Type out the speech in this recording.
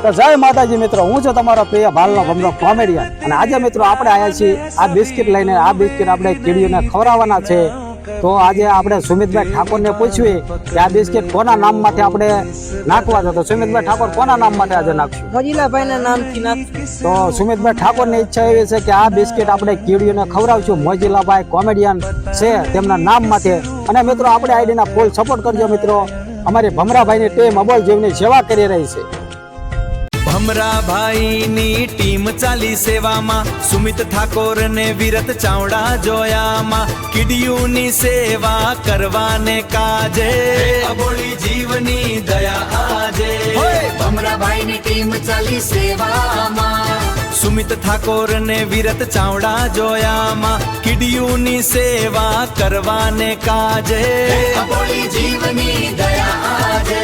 તો જય માતાજી મિત્રો, હું છું તમારો પ્રિય ભાલનો ભમરો કોમેડિયન અને આજે મિત્રો આપણે આવ્યા છીએ આ બિસ્કિટ લઈને. આ બિસ્કિટ આપણે કીડીઓને ખવડાવવાના છે. તો આજે આપણે સુમિતભાઈ ઠાકોરને પૂછ્યું કે આ બિસ્કિટ કોના નામમાંથી આપણે નાખવા છે. તો સુમિતભાઈ ઠાકોર કોના નામ માટે આજે નાખશું? મોજીલાભાઈના નામથી નાખશું. તો સુમિતભાઈ ઠાકોરની ઈચ્છા એવી છે કે આ બિસ્કિટ આપણે કીડીઓને ખવડાવશું. મોજીલાભાઈ કોમેડિયન છે તેમના નામ માટે. અને મિત્રો આપણે આઈડીના ફૂલ સપોર્ટ કરજો મિત્રો. અમારી ભમરાભાઈની ટીમ અબોલ જીવની સેવા કરી રહી છે. ભમરાભાઈની ટીમ ચાલી સેવામાં, સુમિત ઠાકોર ને વિરત ચાવડા જોયામાં, કીડીઓની સેવા કરવાને કાજે અબોલી જીવની દયા આજે. ભમરાભાઈની ટીમ ચાલી સેવામાં, સુમિત ઠાકોર ને વિરત ચાવડા જોયામાં, કીડીઓની સેવા કરવાને કાજે અબોલી જીવની દયા આજે.